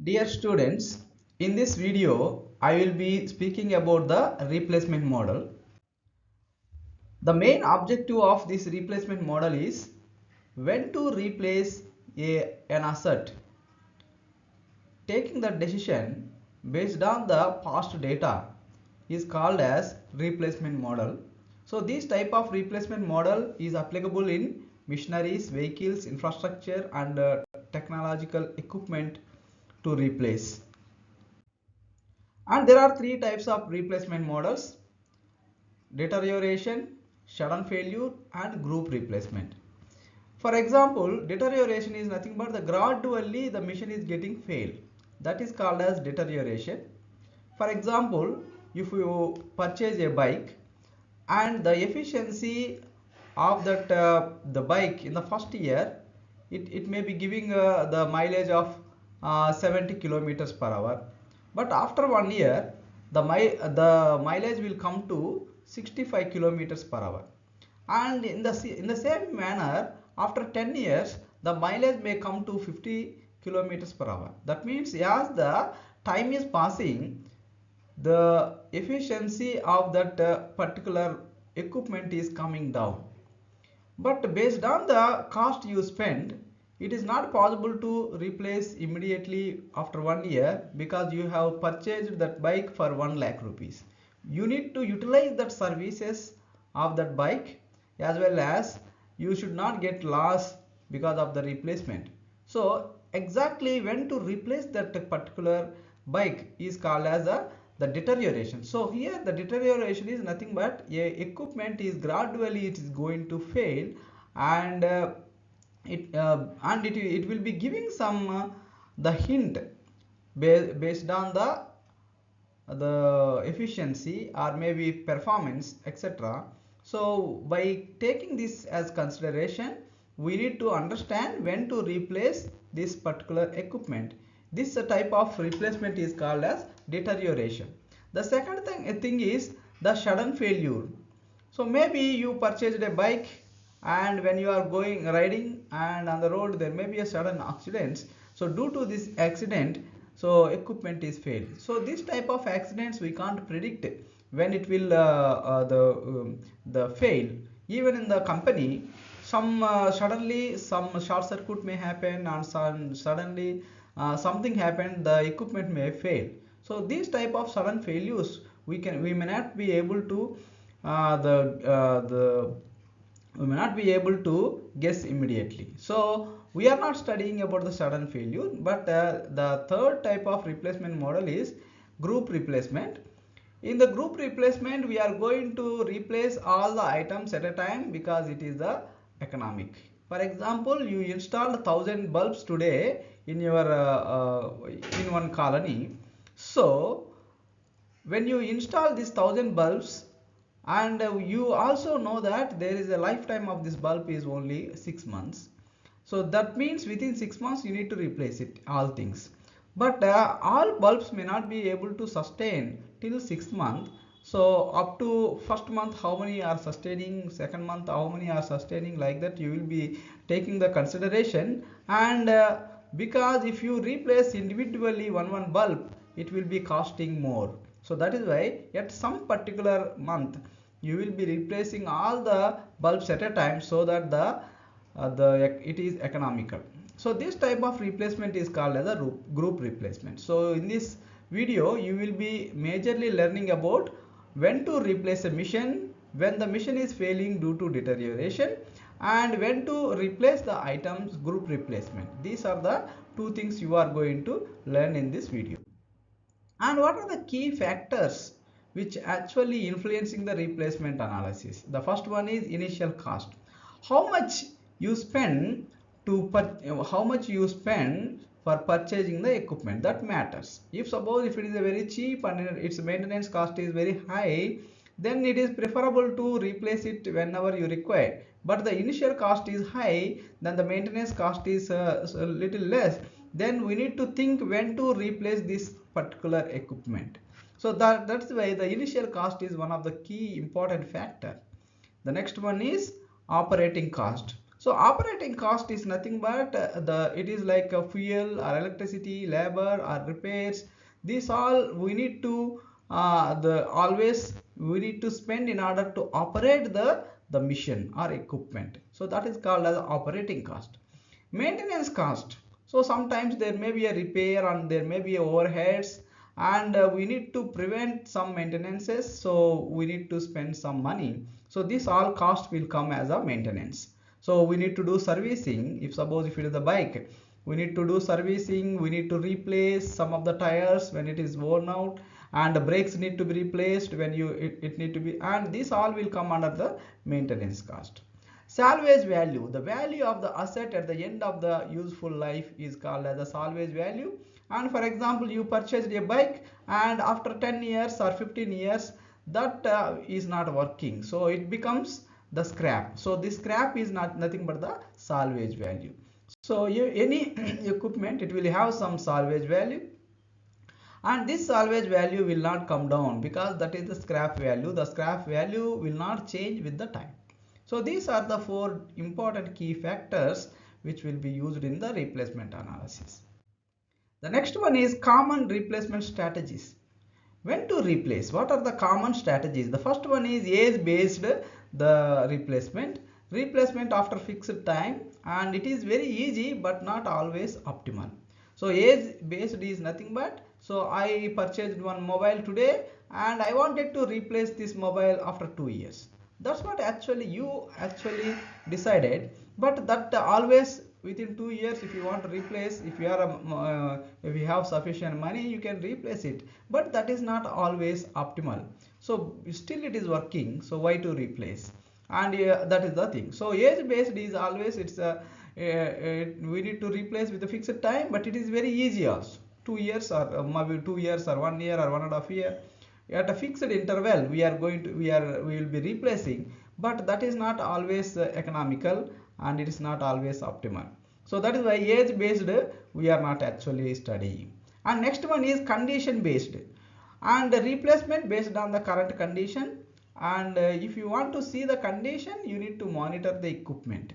Dear students, in this video I will be speaking about the replacement model. The main objective of this replacement model is when to replace an asset. Taking the decision based on the past data is called as replacement model. So this type of replacement model is applicable in machineries, vehicles, infrastructure and technological equipment to replace. And there are three types of replacement models: deterioration, sudden failure and group replacement. For example, deterioration is nothing but the gradually the machine is getting failed. That is called as deterioration. For example, if you purchase a bike and the efficiency of that the bike in the first year, it may be giving the mileage of 70 kilometers per hour, but after 1 year the mileage will come to 65 kilometers per hour, and in the same manner after 10 years the mileage may come to 50 kilometers per hour. That means as the time is passing, the efficiency of that particular equipment is coming down. But based on the cost you spend, it is not possible to replace immediately after 1 year, because you have purchased that bike for 1 lakh rupees. You need to utilize that services of that bike, as well as you should not get loss because of the replacement. So exactly when to replace that particular bike is called as the deterioration. So here the deterioration is nothing but equipment is gradually it is going to fail, and it will be giving some the hint based on the efficiency or maybe performance, etc. So by taking this as consideration, we need to understand when to replace this particular equipment. This type of replacement is called as deterioration. The second thing is the sudden failure. So maybe you purchased a bike, and when you are going riding and on the road there may be a sudden accident. So due to this accident, so equipment is failed. So this type of accidents we can't predict when it will the fail. Even in the company, some suddenly some short circuit may happen, and suddenly something happened, the equipment may fail. So these type of sudden failures we may not be able to the we may not be able to guess immediately. So we are not studying about the sudden failure, but the third type of replacement model is group replacement. In the group replacement, we are going to replace all the items at a time because it is the economic. For example, you installed 1000 bulbs today in your in one colony. So when you install these 1000 bulbs, and you also know that there is a lifetime of this bulb is only 6 months, so that means within 6 months you need to replace it all things. But all bulbs may not be able to sustain till 6 months. So up to first month how many are sustaining, second month how many are sustaining, like that you will be taking the consideration. And because if you replace individually one bulb, it will be costing more. So that is why at some particular month you will be replacing all the bulbs at a time, so that it is economical. So this type of replacement is called as a group replacement. So in this video you will be majorly learning about when to replace a machine when the machine is failing due to deterioration, and when to replace the items, group replacement. These are the two things you are going to learn in this video. And what are the key factors which actually influencing the replacement analysis? The first one is initial cost. How much you spend how much you spend for purchasing the equipment, that matters. If it is a very cheap and its maintenance cost is very high, then it is preferable to replace it whenever you require. But the initial cost is high, then the maintenance cost is a little less, then we need to think when to replace this particular equipment. So that's why the initial cost is one of the key important factor. The next one is operating cost. So operating cost is nothing but it is like fuel or electricity, labor or repairs. These all we need to the always we need to spend in order to operate the machine or equipment. So that is called as operating cost. Maintenance cost. So sometimes there may be a repair and there may be overheads, and we need to prevent some maintenances, so we need to spend some money. So this all cost will come as a maintenance. So we need to do servicing. If suppose if it is a bike, we need to do servicing, we need to replace some of the tires when it is worn out, and the brakes need to be replaced when it need to be, and this all will come under the maintenance cost. Salvage value, the value of the asset at the end of the useful life, is called as the salvage value. And for example, you purchased a bike and after 10 years or 15 years that is not working, so it becomes the scrap. So this scrap is nothing but the salvage value. So any equipment, it will have some salvage value, and this salvage value will not come down because that is the scrap value. The scrap value will not change with the time. So these are the four important key factors which will be used in the replacement analysis. The next one is common replacement strategies. When to replace? What are the common strategies? The first one is age based the replacement. Replacement after fixed time, and it is very easy but not always optimal. So age based is nothing but, so I purchased one mobile today and I wanted to replace this mobile after 2 years. That's what actually you actually decided, but that always within 2 years, if you want to replace, if you are if you have sufficient money, you can replace it, but that is not always optimal. So still it is working, so why to replace? And that is the thing. So age based is always, it's we need to replace with a fixed time, but it is very easy also. 2 years or maybe 2 years or 1 year or 1.5 year, at a fixed interval we will be replacing, but that is not always economical, and it is not always optimal. So that is why age based we are not actually studying. And next one is condition based, and the replacement based on the current condition. And if you want to see the condition, you need to monitor the equipment.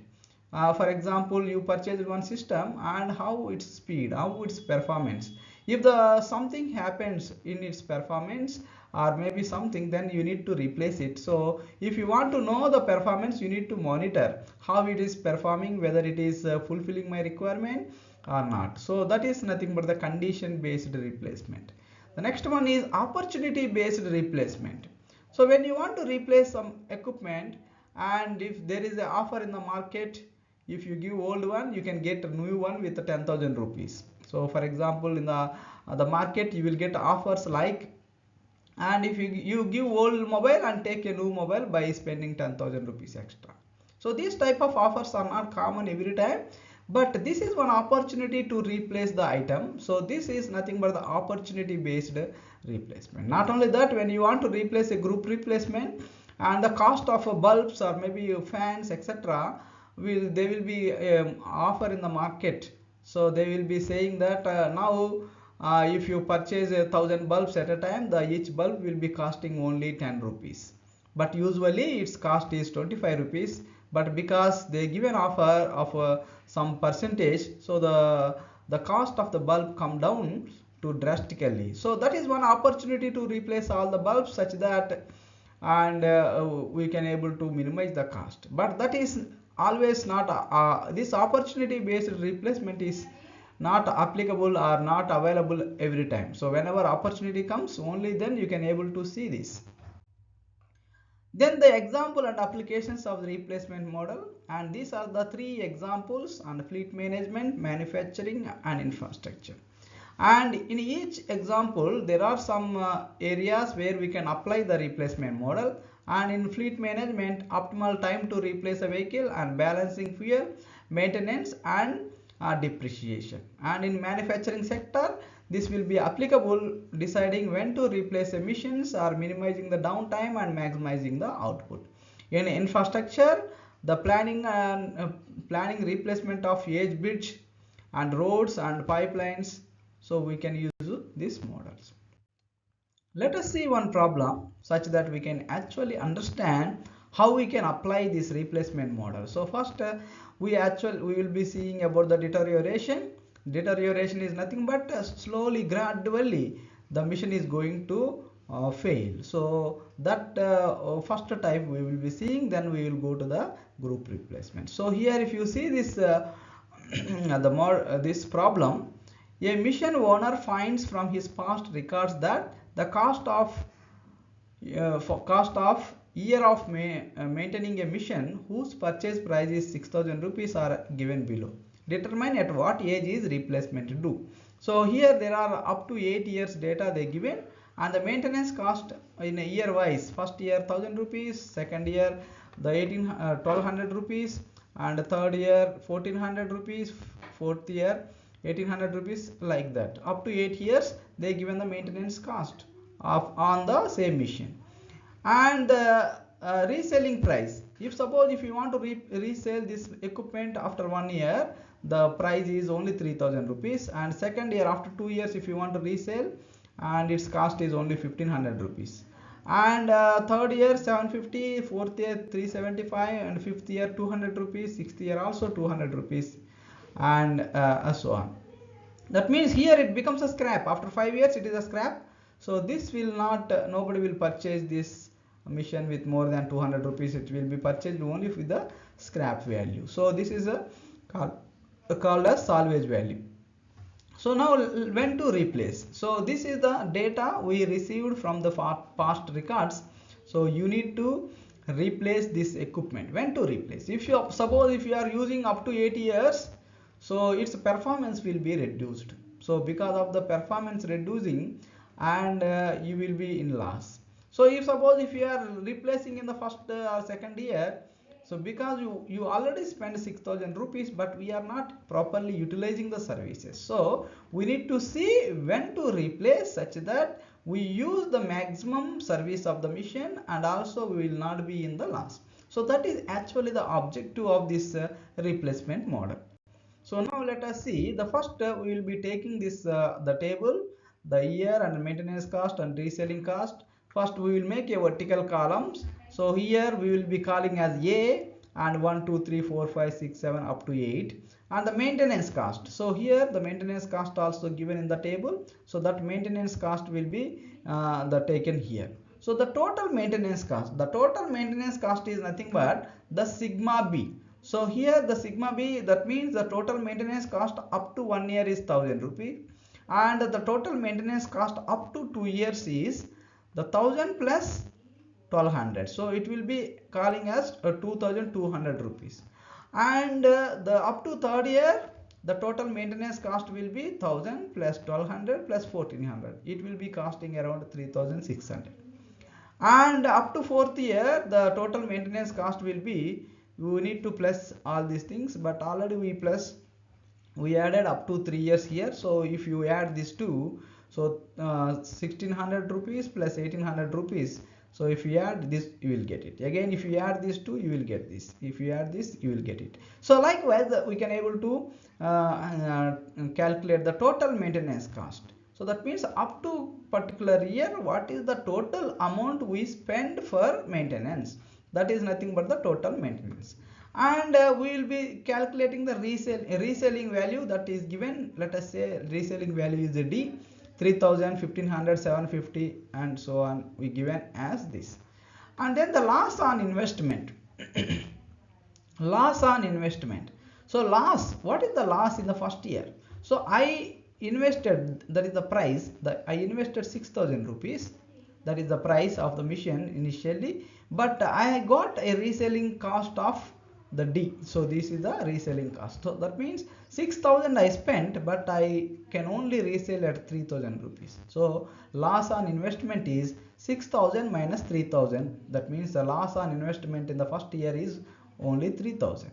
For example, you purchased one system and how its speed, how its performance. If the something happens in its performance or maybe something, then you need to replace it. So if you want to know the performance, you need to monitor how it is performing, whether it is fulfilling my requirement or not. So that is nothing but the condition based replacement. The next one is opportunity based replacement. So when you want to replace some equipment, and if there is an offer in the market, if you give old one, you can get a new one with 10,000 rupees. So for example, in the market, you will get offers like, and if you give old mobile and take a new mobile by spending 10,000 rupees extra. So these type of offers are not common every time, but this is one opportunity to replace the item. So this is nothing but the opportunity based replacement. Not only that, when you want to replace a group replacement, and the cost of bulbs or maybe fans etc, they will be offer in the market. So they will be saying that now if you purchase 1,000 bulbs at a time, the each bulb will be costing only 10 rupees, but usually its cost is 25 rupees. But because they give an offer of some percentage, so the cost of the bulb come down to drastically. So that is one opportunity to replace all the bulbs such that, and we can able to minimize the cost. But that is always not this opportunity based replacement is not applicable or not available every time. So whenever opportunity comes, only then you can able to see this. Then the example and applications of the replacement model, and these are the three examples on fleet management, manufacturing and infrastructure. And in each example there are some areas where we can apply the replacement model. And in fleet management, optimal time to replace a vehicle and balancing fuel, maintenance and depreciation. And in manufacturing sector, this will be applicable deciding when to replace emissions or minimizing the downtime and maximizing the output. In infrastructure, the planning and planning replacement of age bridge and roads and pipelines. So we can use these models. Let us see one problem such that we can actually understand how we can apply this replacement model. So first we will be seeing about the deterioration. Deterioration is nothing but slowly, gradually the machine is going to fail. So that first type we will be seeing, then we will go to the group replacement. So here if you see this this problem, a mission owner finds from his past records that the cost of year of maintaining a mission whose purchase price is 6,000 rupees are given below. Determine at what age is replacement due. So here there are up to 8 years data they given, and the maintenance cost in a year wise, first year 1,000 rupees, second year the 1,200 rupees, and third year 1,400 rupees, fourth year 1,800 rupees, like that. Up to 8 years they given the maintenance cost of on the same machine. And reselling price, if suppose if you want to resell this equipment after 1 year, the price is only 3,000 rupees, and second year after 2 years if you want to resell, and its cost is only 1,500 rupees, and third year 750, fourth year 375, and fifth year 200 rupees, sixth year also 200 rupees, and so on. That means here it becomes a scrap. After 5 years it is a scrap. So this will not, nobody will purchase this machine with more than 200 rupees. It will be purchased only with the scrap value. So this is called as salvage value. So now when to replace. So this is the data we received from the past records. So you need to replace this equipment. When to replace? If you suppose if you are using up to 8 years, so its performance will be reduced. So because of the performance reducing, and you will be in loss. So if suppose if you are replacing in the first or second year, so because you already spent 6,000 rupees, but we are not properly utilizing the services, so we need to see when to replace such that we use the maximum service of the machine, and also we will not be in the loss. So that is actually the objective of this replacement model. So now let us see. The first we will be taking this the table, the year and maintenance cost and reselling cost. First we will make a vertical columns. So here we will be calling as A, and 1 2 3 4 5 6 7 up to 8, and the maintenance cost. So here the maintenance cost also given in the table. So that maintenance cost will be taken here. So the total maintenance cost. The total maintenance cost is nothing but the sigma B. So here the sigma B, that means the total maintenance cost up to 1 year is 1,000 rupees, and the total maintenance cost up to 2 years is the 1,000 plus 1,200. So it will be calling as 2,200 rupees, and the up to third year the total maintenance cost will be 1,000 plus 1,200 plus 1,400. It will be costing around 3,600, and up to fourth year the total maintenance cost will be, we need to plus all these things, but already we added up to 3 years here. So if you add these two, so 1,600 rupees plus 1,800 rupees. So if you add this, you will get it. Again, if you add these two, you will get this. If you add this, you will get it. So likewise, we can able to calculate the total maintenance cost. So that means up to particular year, what is the total amount we spend for maintenance? That is nothing but the total maintenance. And we will be calculating the reselling value that is given. Let us say reselling value is a D, 3,000, 1,500, 750, and so on, we given as this. And then the loss on investment. Loss on investment. So loss, what is the loss in the first year? So I invested, that is the price, that I invested 6,000 rupees, that is the price of the machine initially, but I got a reselling cost of the D. So this is the reselling cost. So that means 6,000 I spent, but I can only resell at 3,000 rupees. So loss on investment is 6,000 minus 3,000. That means the loss on investment in the first year is only 3,000.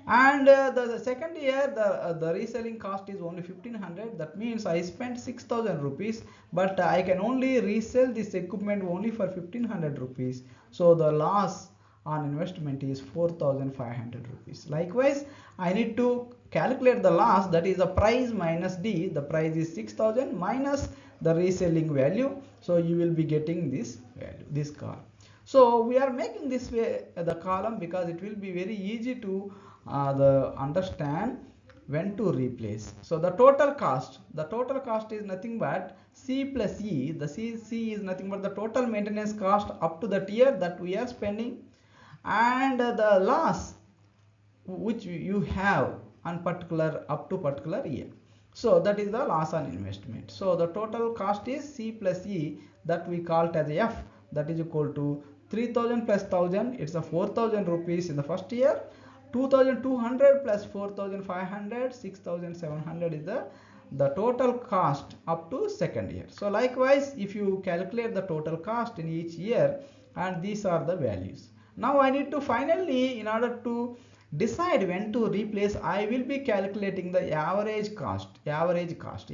And the second year the reselling cost is only 1,500. That means I spent 6,000 rupees, but I can only resell this equipment only for 1,500 rupees. So the loss on investment is 4,500 rupees. Likewise, I need to calculate the loss, that is the price minus D. The price is 6,000 minus the reselling value. So you will be getting this value, this car. So we are making this way the column because it will be very easy to understand when to replace. So the total cost is nothing but C plus E. The C is nothing but the total maintenance cost up to that year that we are spending, and the loss which you have on particular up to particular year. So that is the loss on investment. So the total cost is C plus E, that we call it as F, that is equal to 3000 plus 1000, it's a 4000 rupees in the first year, 2200 plus 4500, 6700 is the total cost up to second year. So likewise, if you calculate the total cost in each year, and these are the values. Now I need to finally, in order to decide when to replace, I will be calculating the average cost. Average cost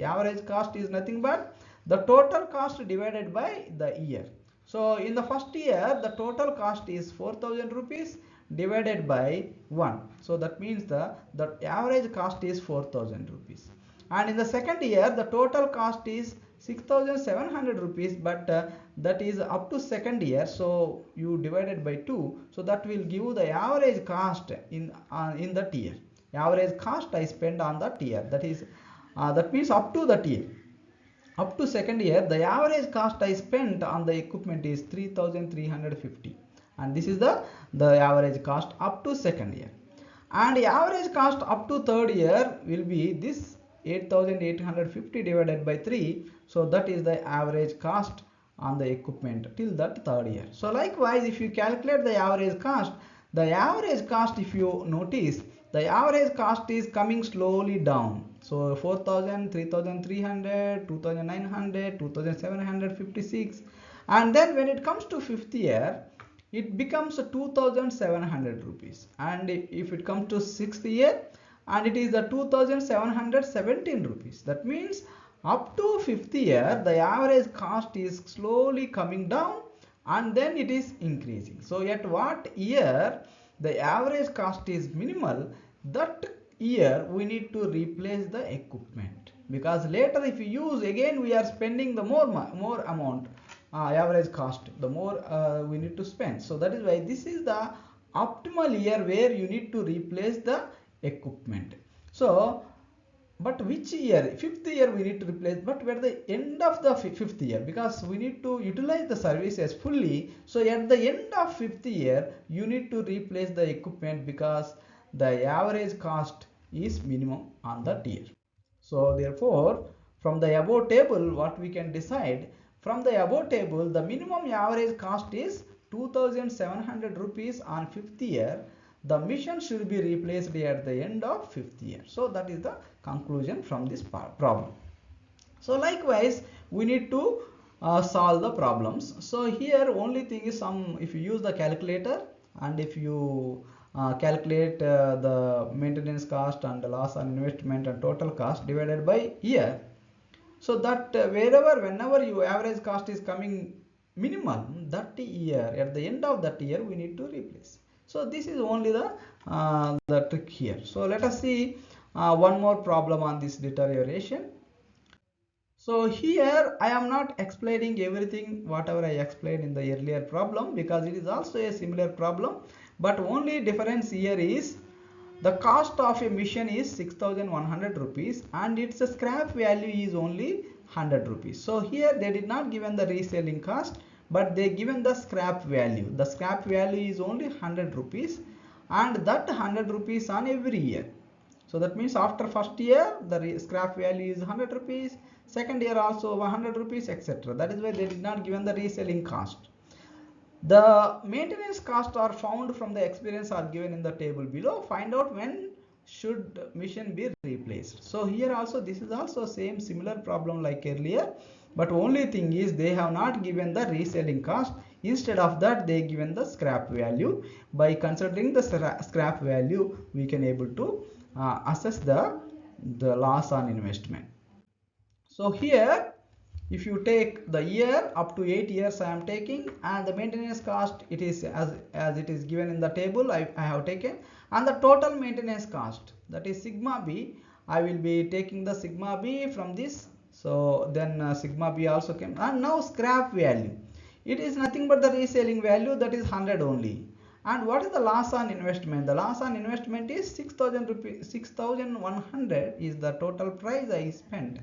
is nothing but the total cost divided by the year. So in the first year, the total cost is 4000 rupees divided by 1. So that means the average cost is 4000 rupees. And in the second year, the total cost is 6700 rupees, but that is up to second year, so you divided by 2, so that will give the average cost in that year. Average cost I spend on that year, that means up to that year. Up to second year, the average cost I spent on the equipment is 3350, and this is the average cost up to second year. And the average cost up to third year will be this 8850 divided by 3, so that is the average cost on the equipment till that third year. So likewise, if you calculate the average cost, if you notice, the average cost is coming slowly down. So 4000, 3300, 2900, 2756, and then when it comes to fifth year, it becomes 2700 rupees, and if it comes to sixth year, and it is the 2717 rupees. That means up to fifth year, the average cost is slowly coming down, and then it is increasing. So at what year the average cost is minimal, that year we need to replace the equipment, because later if you use again, we are spending the more amount, average cost, the more we need to spend. So that is why this is the optimal year where you need to replace the equipment. So but which year? Fifth year we need to replace, but at the end of the fifth year, because we need to utilize the services fully. So at the end of fifth year, you need to replace the equipment, because the average cost is minimum on that year. So therefore, from the above table, what we can decide, from the above table, the minimum average cost is 2700 rupees on fifth year. The mission should be replaced at the end of fifth year. So that is the conclusion from this problem. So likewise, we need to solve the problems. So here only thing is, if you use the calculator, and if you calculate the maintenance cost and the loss on investment and total cost divided by year, so that whenever your average cost is coming minimal, that year, at the end of that year, we need to replace. So this is only the trick here. So let us see one more problem on this deterioration. So here I am not explaining everything whatever I explained in the earlier problem, because it is also a similar problem, but only difference here is the cost of a machine is 6100 rupees and its scrap value is only 100 rupees. So here they did not given the reselling cost, but they given the scrap value. The scrap value is only 100 rupees, and that 100 rupees on every year. So that means after first year the scrap value is 100 rupees, second year also 100 rupees, etc. That is why they did not given the reselling cost. The maintenance costs are found from the experience are given in the table below. Find out when should machine be replaced. So here also this is also same similar problem like earlier, but only thing is they have not given the reselling cost. Instead of that, they given the scrap value. By considering the scrap value, we can able to assess the loss on investment. So here, if you take the year up to 8 years I am taking, and the maintenance cost, it is as it is given in the table, I have taken, and the total maintenance cost, that is sigma b, I will be taking the sigma b from this. So then sigma b also came, and now scrap value. it is nothing but the reselling value, that is 100 only. And what is the loss on investment? The loss on investment is 6,000 rupees. 6,100 is the total price I spent,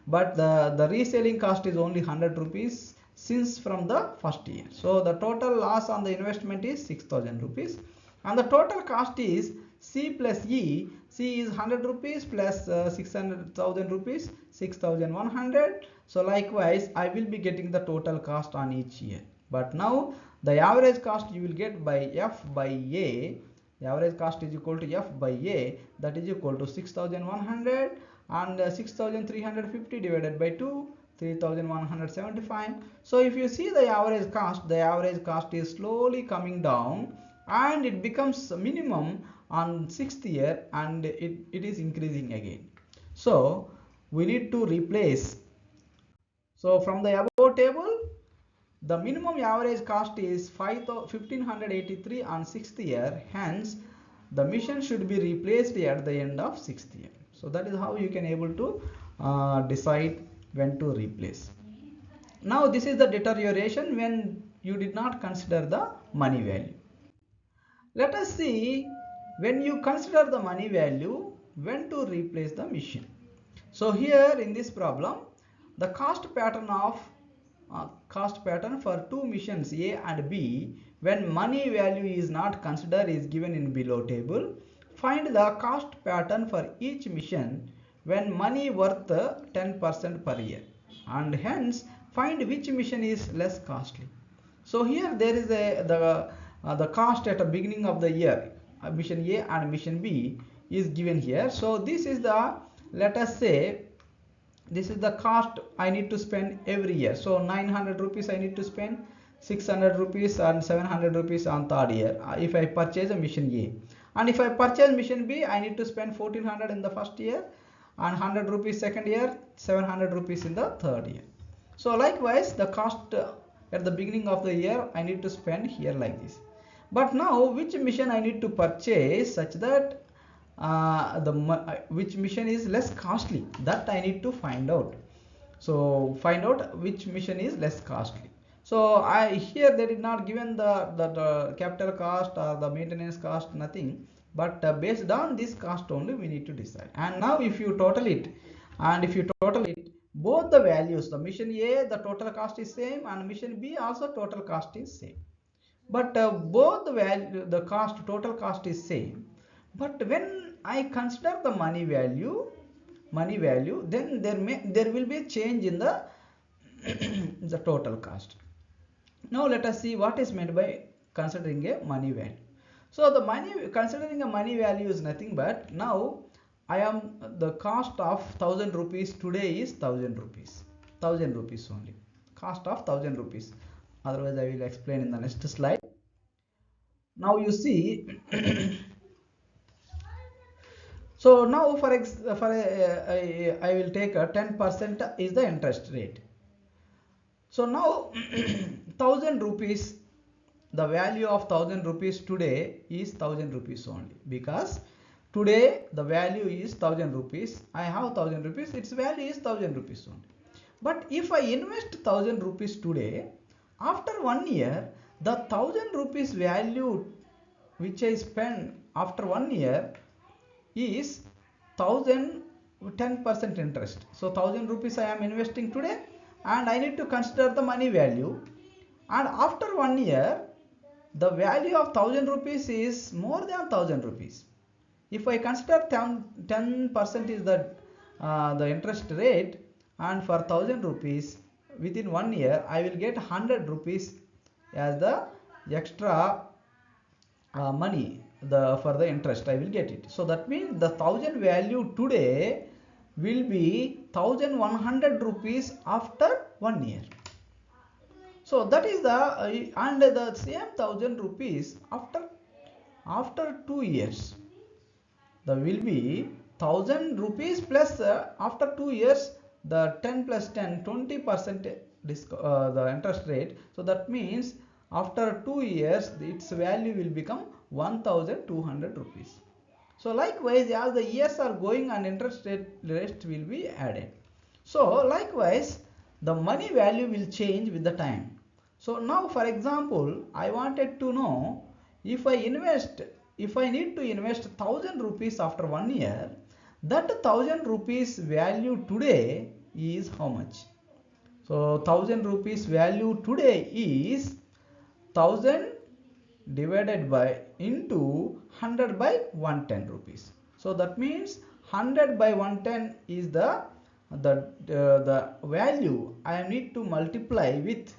but the reselling cost is only 100 rupees since from the first year. So the total loss on the investment is 6,000 rupees, and the total cost is C plus E. C is 100 rupees plus 600,000 rupees, 6,100. So likewise I will be getting the total cost on each year. But now the average cost you will get by F by A. The average cost is equal to F by A, that is equal to 6,100, and 6,350 divided by 2, 3,175. So if you see the average cost is slowly coming down, and it becomes minimum on 6th year, and it is increasing again. So we need to replace. So from the above table, the minimum average cost is 1,583 on 6th year. Hence, the mission should be replaced at the end of 6th year. So that is how you can able to decide when to replace. Now this is the deterioration when you did not consider the money value. Let us see when you consider the money value, when to replace the mission. So here in this problem, the cost pattern for two missions A and B when money value is not considered is given in below table. Find the cost pattern for each mission when money worth 10% per year, and hence find which mission is less costly. So here there is the cost at the beginning of the year, mission A and mission B is given here. So this is the, let us say, this is the cost I need to spend every year. So 900 rupees I need to spend, 600 rupees and 700 rupees on third year if I purchase a mission A. And if I purchase mission B, I need to spend 1400 in the first year, and 100 rupees second year, 700 rupees in the third year. So likewise the cost at the beginning of the year I need to spend here like this. But now which mission I need to purchase such that which mission is less costly, that I need to find out. So find out which mission is less costly. So here they did not given the capital cost or the maintenance cost, nothing, but based on this cost only we need to decide. And now if you total it, both the values, the mission A the total cost is same, and mission B also total cost is same, but both the value, the total cost is same. But when I consider the money value, then there will be a change in the the total cost. Now let us see what is meant by considering a money value. So considering a money value is nothing but, now I am the cost of 1000 rupees today is 1000 rupees, 1000 rupees only, cost of 1000 rupees. Otherwise I will explain in the next slide. Now you see so now I will take a 10% is the interest rate. So now 1000 rupees, the value of 1000 rupees today is 1000 rupees only, because today the value is 1000 rupees. I have 1000 rupees, its value is 1000 rupees only. But if I invest 1000 rupees today, after 1 year, the 1000 rupees value which I spend after 1 year is 10% interest. So 1000 rupees I am investing today, and I need to consider the money value, and after 1 year the value of 1000 rupees is more than 1000 rupees. If I consider 10% is the interest rate, and for 1000 rupees within 1 year I will get 100 rupees as the extra money for the interest I will get it. So that means the 1000 value today will be 1100 rupees after 1 year. So that is and the same 1000 rupees after 2 years, there will be 1000 rupees plus after 2 years the 10 plus 10 20% the interest rate. So that means after 2 years its value will become 1200 rupees. So likewise, as the years are going and interest rate will be added. So likewise the money value will change with the time. So now for example, I wanted to know if I need to invest 1000 rupees after 1 year, that 1000 rupees value today is how much? So 1000 rupees value today is 1000 divided by into 100 by 110 rupees. So that means 100 by 110 is the value I need to multiply with,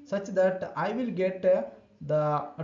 such that I will get the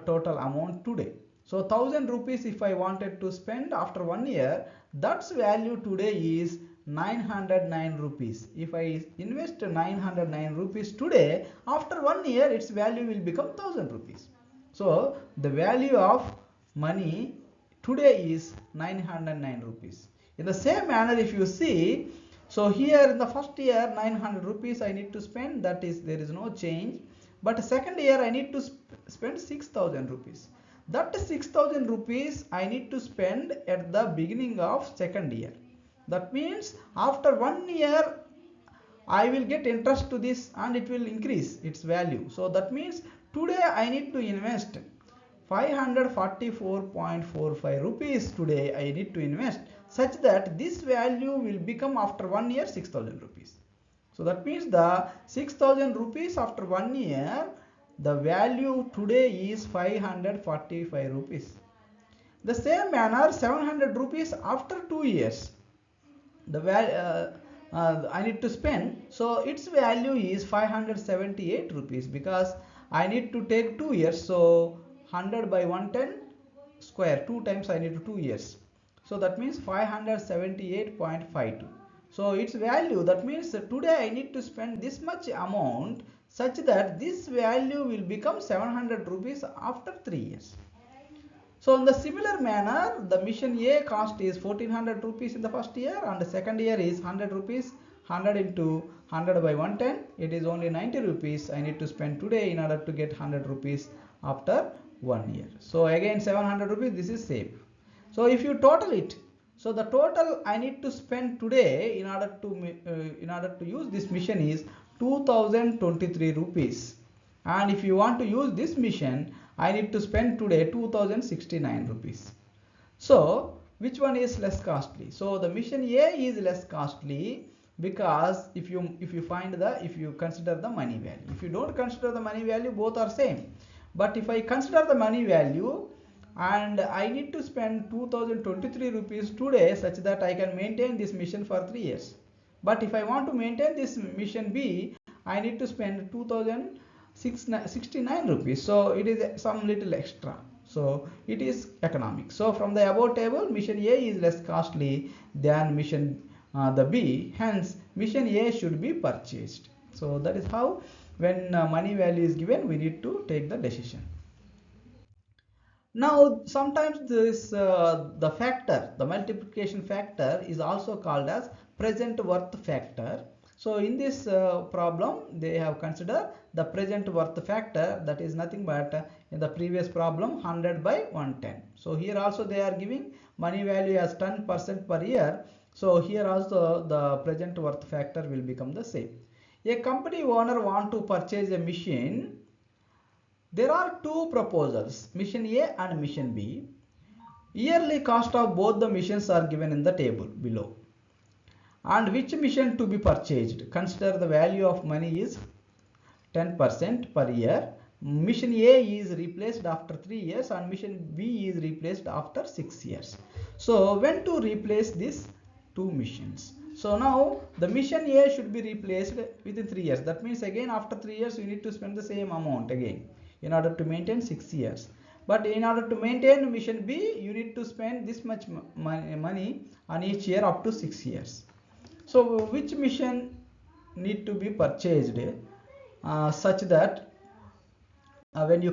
total amount today. So 1000 rupees if I wanted to spend after 1 year, that's value today is 909 rupees. If I invest 909 rupees today, after 1 year its value will become 1000 rupees. So the value of money today is 909 rupees. In the same manner, if you see, so here in the first year 900 rupees I need to spend, that is there is no change. But second year I need to spend 6000 rupees. That 6000 rupees I need to spend at the beginning of second year. That means after 1 year I will get interest to this and it will increase its value. So that means today I need to invest 544.45 rupees today I need to invest, such that this value will become after 1 year 6000 rupees. So that means the 6000 rupees after 1 year, the value today is 545 rupees. The same manner 700 rupees after 2 years, the I need to spend, so its value is 578 rupees, because I need to take 2 years. So 100 by 110 square, 2 times I need 2 years, so that means 578.52. so its value, that means today I need to spend this much amount, such that this value will become 700 rupees after 3 years. So in the similar manner, the mission A cost is 1400 rupees in the first year, and the second year is 100 rupees. 100 into 100 by 110, it is only 90 rupees I need to spend today in order to get 100 rupees after 1 year. So again 700 rupees, this is safe. So if you total it, so the total I need to spend today in order to use this mission is 2023 rupees. And if you want to use this mission, I need to spend today 2069 rupees. So which one is less costly? So the mission A is less costly, because if you consider the money value. If you don't consider the money value, both are same. But if I consider the money value, and I need to spend 2023 rupees today, such that I can maintain this mission for 3 years. But if I want to maintain this mission B, I need to spend 2069 rupees. So it is some little extra. So it is economic. So from the above table, mission A is less costly than mission the B. Hence, mission A should be purchased. So that is how, when money value is given, we need to take the decision. Now sometimes this the factor, the multiplication factor, is also called as present worth factor. So in this problem they have considered the present worth factor, that is nothing but in the previous problem 100 by 110. So here also they are giving money value as 10% per year. So here also the present worth factor will become the same. A company owner want to purchase a machine. There are two proposals, mission A and mission B. Yearly cost of both the missions are given in the table below. And which mission to be purchased? Consider the value of money is 10% per year. Mission A is replaced after 3 years and mission B is replaced after 6 years. So when to replace these two missions? So now the mission A should be replaced within 3 years. That means again after 3 years you need to spend the same amount again in order to maintain 6 years. But in order to maintain mission B, you need to spend this much money on each year up to 6 years. So which mission need to be purchased such that when you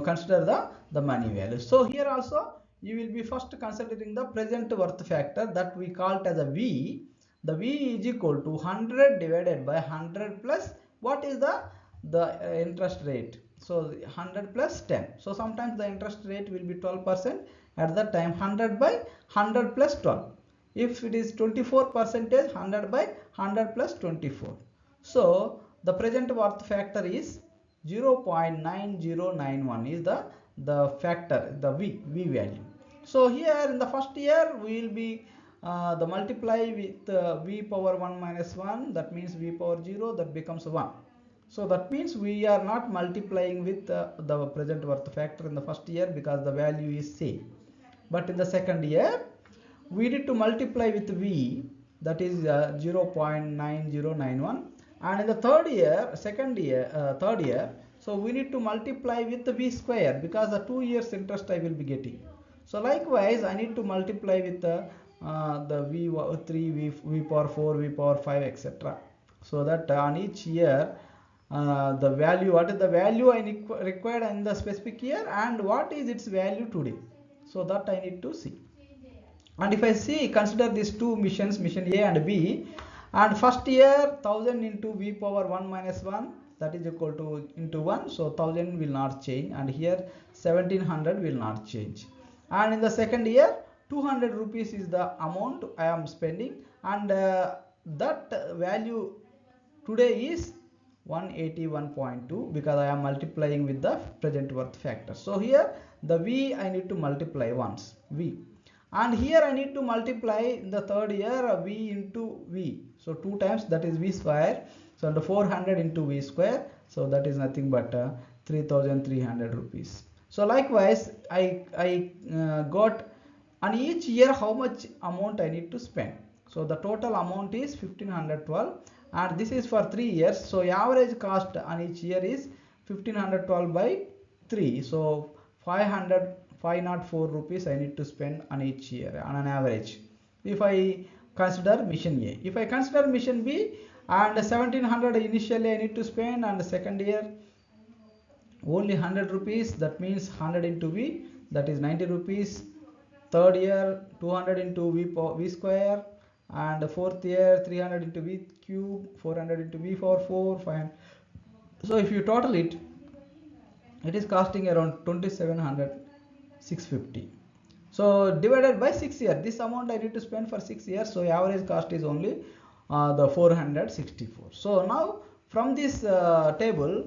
consider the money value? So here also you will be first considering the present worth factor, that we call it as a V. The V is equal to 100 divided by 100 plus what is the interest rate. So 100 plus 10. So sometimes the interest rate will be 12%. At that time 100 by 100 plus 12. If it is 24%, 100 by 100 plus 24. So the present worth factor is 0.9091 is the factor, the v value. So here in the first year we will be the multiply with v power 1 minus 1, that means v power 0, that becomes 1. So that means we are not multiplying with the present worth factor in the first year because the value is same. But in the second year we need to multiply with v, that is 0.9091, and in the third year third year, so we need to multiply with the v square because the 2 years interest I will be getting. So likewise I need to multiply with the v3, v power 4, v power 5, etc. So that on each year the value, what is the value I required in the specific year and what is its value today. So that I need to see. And if I see, consider these two missions, mission A and B, and first year 1000 into v power 1 minus 1, that is equal to into 1, so 1000 will not change, and here 1700 will not change. And in the second year 200 rupees is the amount I am spending, and that value today is 181.2 because I am multiplying with the present worth factor. So here the v I need to multiply once, v, and here I need to multiply in the third year v into v, so 2 times, that is v square. So the 400 into v square, so that is nothing but 3300 rupees. So likewise I got on each year how much amount I need to spend. So the total amount is 1512, and this is for 3 years. So average cost on each year is 1512 by 3, so 504 rupees I need to spend on each year on an average, if I consider mission A. If I consider mission B, and 1700 initially I need to spend, and the second year only 100 rupees, that means 100 into v, that is 90 rupees. Third year 200 into v square, and the fourth year 300 into v cube, 400 into v power 4, 500. So if you total it, it is costing around 2700, 650. So divided by 6 years, this amount I need to spend for 6 years, so average cost is only the 464. So now from this table,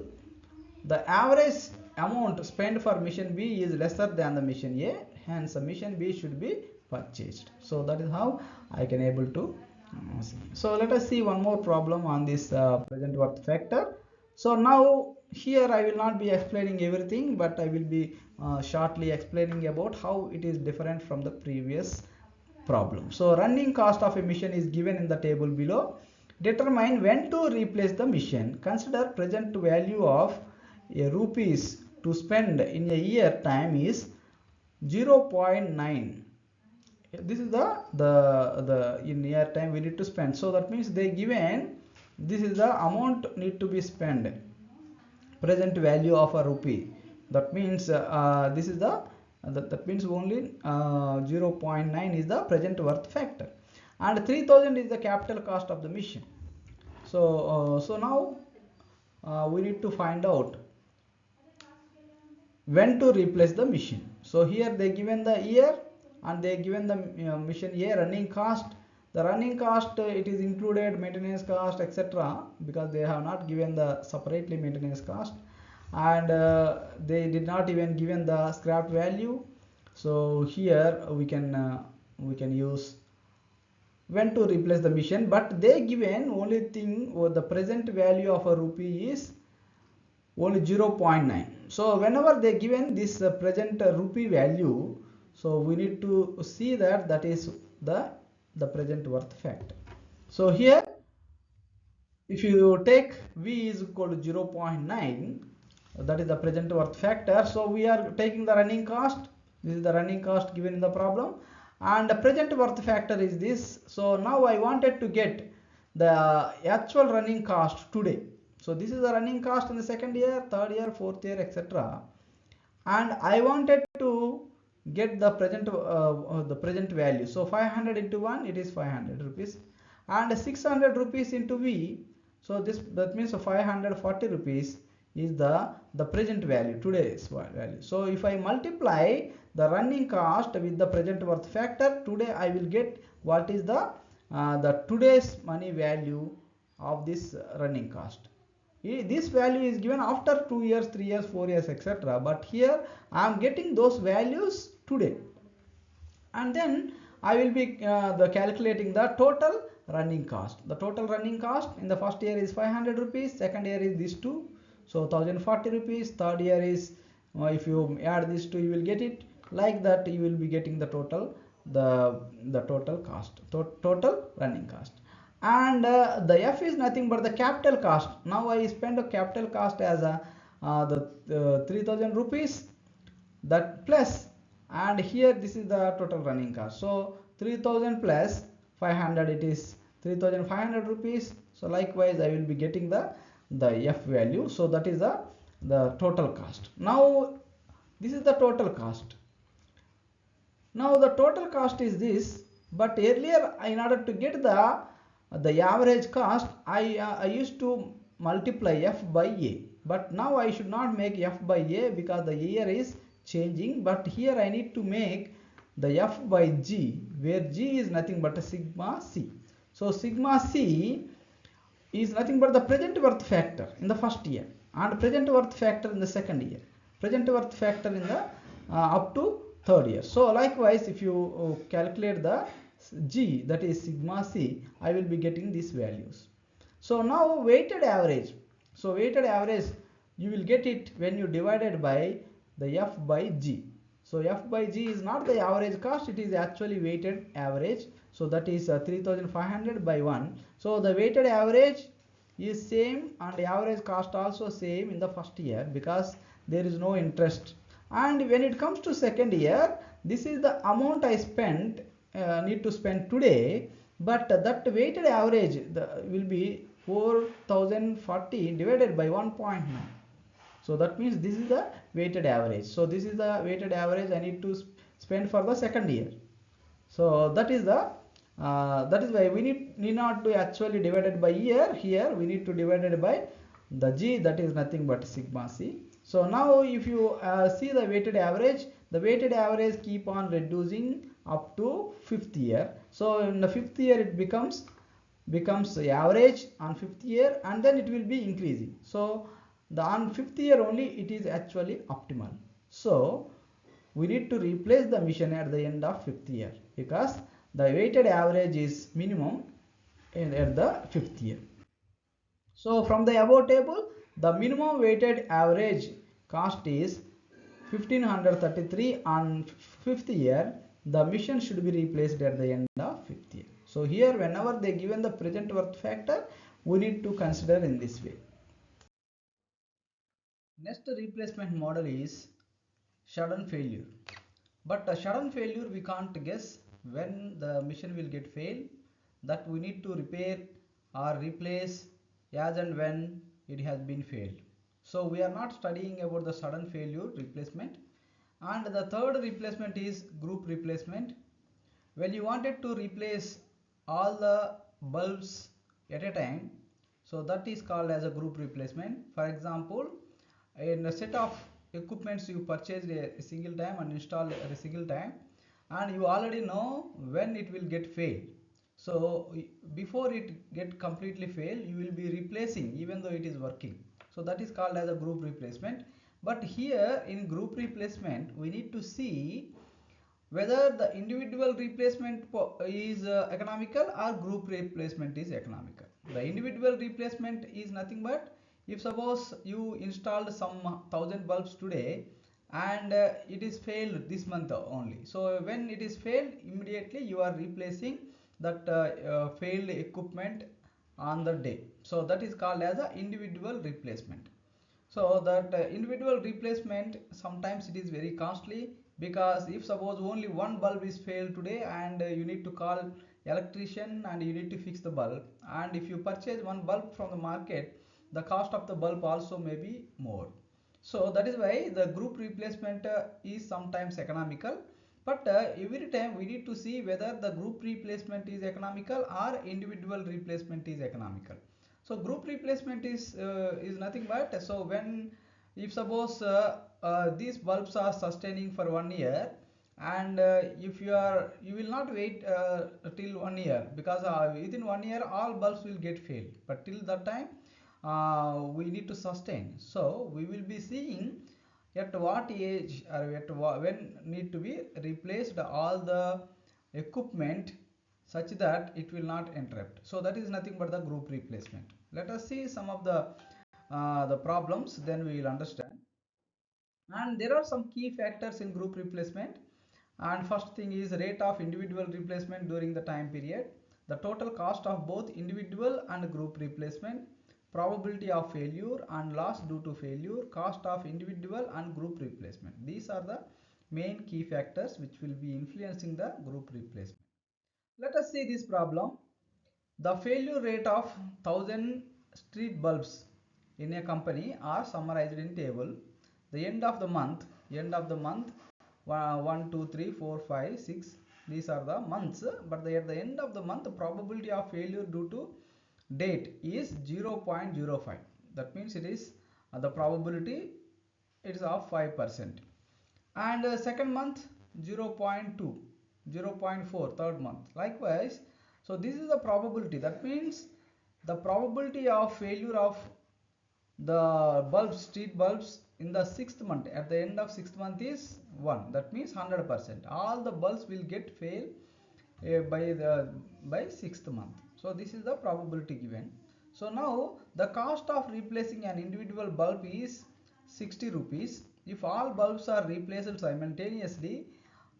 the average amount spent for mission B is lesser than the mission A, hence the mission B should be purchased. So that is how I can able to see. So let us see one more problem on this present worth factor. So now here I will not be explaining everything, but I will be shortly explaining about how it is different from the previous problem. So running cost of a mission is given in the table below. Determine when to replace the mission. Consider present value of a rupees to spend in a year time is 0.9. This is the in year time we need to spend. So that means they given this is the amount need to be spent, present value of a rupee. That means this is that means only 0.9 is the present worth factor, and 3000 is the capital cost of the mission. So so now we need to find out when to replace the mission. So here they given the year, and they given the mission A running cost. The running cost it is included maintenance cost, etc., because they have not given the separately maintenance cost, and they did not even given the scrap value. So here we can use when to replace the mission, but they given only thing, or the present value of a rupee is only 0.9. So whenever they given this present rupee value, so we need to see that that is the present worth factor. So here if you take v is equal to 0.9, that is the present worth factor. So we are taking the running cost. This is the running cost given in the problem, and the present worth factor is this. So now I wanted to get the actual running cost today. So this is the running cost in the second year, third year, fourth year, etc., and I wanted to get the present value. So 500 into 1, it is 500 rupees, and 600 rupees into v, so that means 540 rupees is the present value, today's value. So if I multiply the running cost with the present worth factor, today I will get what is the today's money value of this running cost. this value is given after 2 years, 3 years, 4 years, etc. But here I am getting those values today, and then I will be calculating the total running cost. The total running cost in the first year is 500 rupees, second year is this two, so 1040 rupees, third year is if you add these two you will get it, like that you will be getting the total, the total cost, total running cost. And the F is nothing but the capital cost. Now I spend a capital cost as a the 3000 rupees, that plus, and here this is the total running cost, so 3000 plus 500, it is 3500 rupees. So likewise I will be getting the F value, so that is the total cost. Now this is the total cost. Now the total cost is this, but earlier in order to get the average cost, I used to multiply F by A, but now I should not make F by A because the year is changing, but here I need to make the F by G, where G is nothing but a sigma C. So sigma C is nothing but the present worth factor in the first year and present worth factor in the second year, present worth factor in the up to third year. So likewise if you calculate the G, that is sigma C, I will be getting these values. So now weighted average, so weighted average you will get it when you divided by the F by G. So F by G is not the average cost, it is actually weighted average. So that is 3500 by 1. So the weighted average is same and the average cost also same in the first year because there is no interest. And when it comes to second year, this is the amount I spent, need to spend today, but that weighted average will be 4040 divided by 1.9. So that means this is the weighted average. So this is the weighted average I need to spend for the second year. So that is why we need not to actually divide it by year. Here we need to divide it by the G, that is nothing but sigma C. So now if you see the weighted average, the weighted average keep on reducing up to fifth year. So in the fifth year it becomes average on fifth year, and then it will be increasing. So on fifth year only it is actually optimal. So we need to replace the mission at the end of fifth year because the weighted average is minimum at the fifth year. So from the above table, the minimum weighted average cost is 1533 on fifth year. The mission should be replaced at the end of fifth year. So here whenever they given the present worth factor, we need to consider in this way. Next replacement model is sudden failure. But a sudden failure we can't guess when the machine will get fail, that we need to repair or replace as and when it has been failed. So we are not studying about the sudden failure replacement. And the third replacement is group replacement. When you wanted to replace all the bulbs at a time, so that is called as a group replacement. For example, in a set of equipments you purchased a single time and installed a single time, and you already know when it will get fail. So before it get completely fail, you will be replacing even though it is working. So that is called as a group replacement. But here in group replacement we need to see whether the individual replacement is economical or group replacement is economical. The individual replacement is nothing but if suppose you installed some 1000 bulbs today and it is failed this month only. So when it is failed, immediately you are replacing that failed equipment on the day. So that is called as a individual replacement. So that individual replacement sometimes it is very costly, because if suppose only one bulb is failed today and you need to call electrician and you need to fix the bulb, and if you purchase one bulb from the market, the cost of the bulb also may be more. So that is why the group replacement is sometimes economical, but every time we need to see whether the group replacement is economical or individual replacement is economical. So group replacement is nothing but, so when if suppose these bulbs are sustaining for 1 year, and if you will not wait till 1 year, because within 1 year all bulbs will get failed, but till that time we need to sustain. So we will be seeing at what age or when need to be replaced all the equipment such that it will not interrupt. So that is nothing but the group replacement. Let us see some of the problems, then we will understand. And there are some key factors in group replacement. And first thing is rate of individual replacement during the time period, the total cost of both individual and group replacement, probability of failure and loss due to failure, cost of individual and group replacement. These are the main key factors which will be influencing the group replacement. Let us see this problem. The failure rate of 1000 street bulbs in a company are summarized in table. The end of the month 1, 2, 3, 4, 5, 6, these are the months, but at the end of the month the probability of failure due to date is 0.05. That means it is the probability it is of 5%. And second month 0.2, 0.4 third month likewise. So this is the probability, that means the probability of failure of the bulbs, street bulbs, in the sixth month, at the end of sixth month is 1. That means 100%. All the bulbs will get fail by sixth month. So this is the probability given. So now the cost of replacing an individual bulb is 60 rupees. If all bulbs are replaced simultaneously,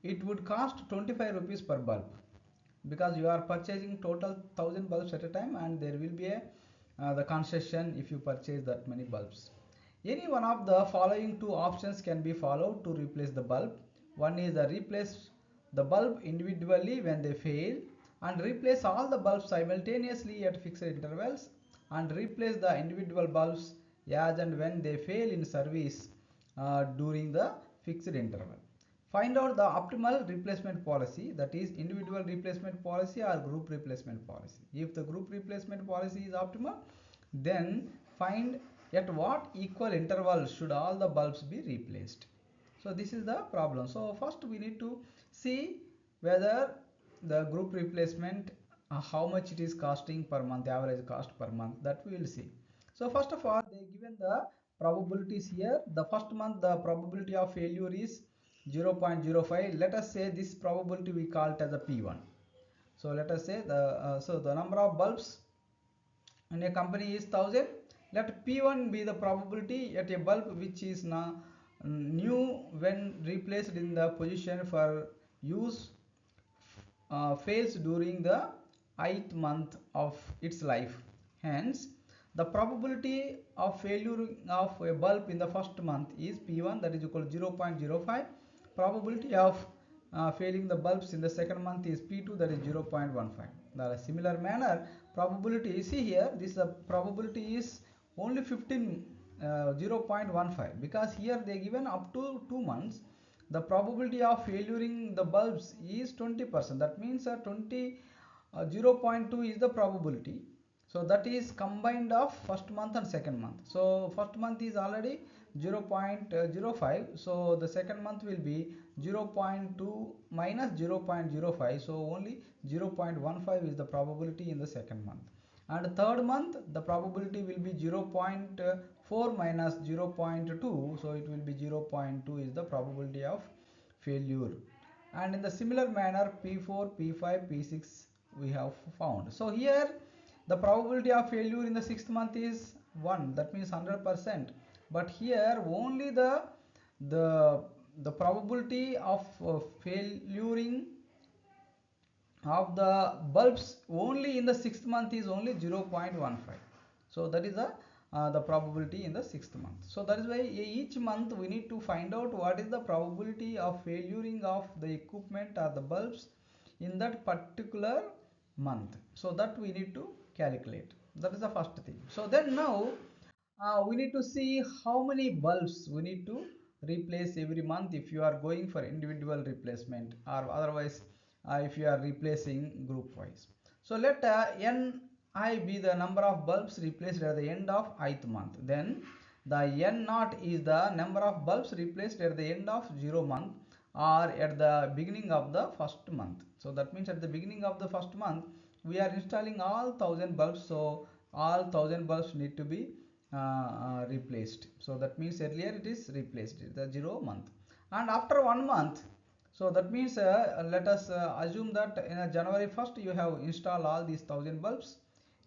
it would cost 25 rupees per bulb, because you are purchasing total 1000 bulbs at a time, and there will be a the concession if you purchase that many bulbs. Any one of the following two options can be followed to replace the bulb. One is the replace the bulb individually when they fail, and replace all the bulbs simultaneously at fixed intervals, and replace the individual bulbs as and when they fail in service during the fixed interval. Find out the optimal replacement policy, that is individual replacement policy or group replacement policy. If the group replacement policy is optimal, then find at what equal interval should all the bulbs be replaced. So this is the problem. So first we need to see whether the group replacement, how much it is costing per month, average cost per month, that we will see. So first of all, they given the probabilities here. The first month the probability of failure is 0.05. Let us say this probability we call it as a P1. So let us say the number of bulbs in a company is 1000. Let P1 be the probability at a bulb which is now new when replaced in the position for use fails during the 8th month of its life. Hence, the probability of failure of a bulb in the first month is P1, that is equal to 0.05. Probability of failing the bulbs in the second month is P2, that is 0.15. The similar manner, probability, see here, this probability is only 15, 0.15, because here they given up to 2 months. The probability of failuring the bulbs is 20%. That means 0.2 is the probability. So that is combined of first month and second month. So first month is already 0.05. So the second month will be 0.2 minus 0.05. So only 0.15 is the probability in the second month. And third month the probability will be 0.4 minus 0.2. So it will be 0.2 is the probability of failure. And in the similar manner, P4, P5, P6 we have found. So here the probability of failure in the sixth month is 1, that means 100%. But here only the probability of failuring of the bulbs only in the sixth month is only 0.15. So that is the probability in the sixth month. So that is why each month we need to find out what is the probability of failuring of the equipment or the bulbs in that particular month. So that we need to calculate. That is the first thing. So then now we need to see how many bulbs we need to replace every month if you are going for individual replacement, or otherwise if you are replacing group wise. So let ni be the number of bulbs replaced at the end of ith month. Then the n naught is the number of bulbs replaced at the end of 0 month or at the beginning of the first month. So that means at the beginning of the first month we are installing all 1000 bulbs. So all 1000 bulbs need to be replaced. So that means earlier it is replaced the 0 month, and after 1 month, so that means let us assume that in January 1st you have installed all these 1000 bulbs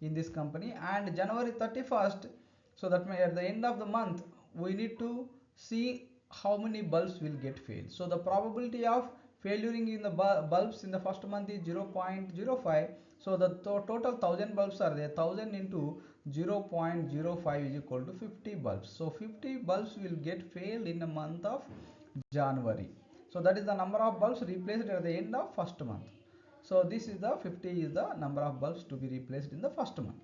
in this company, and January 31st, so that means at the end of the month we need to see how many bulbs will get failed. So the probability of failuring in the bulbs in the first month is 0.05. So the total 1000 bulbs are there. 1000 into 0.05 is equal to 50 bulbs. So 50 bulbs will get failed in the month of January. So that is the number of bulbs replaced at the end of first month. So this is the 50 is the number of bulbs to be replaced in the first month.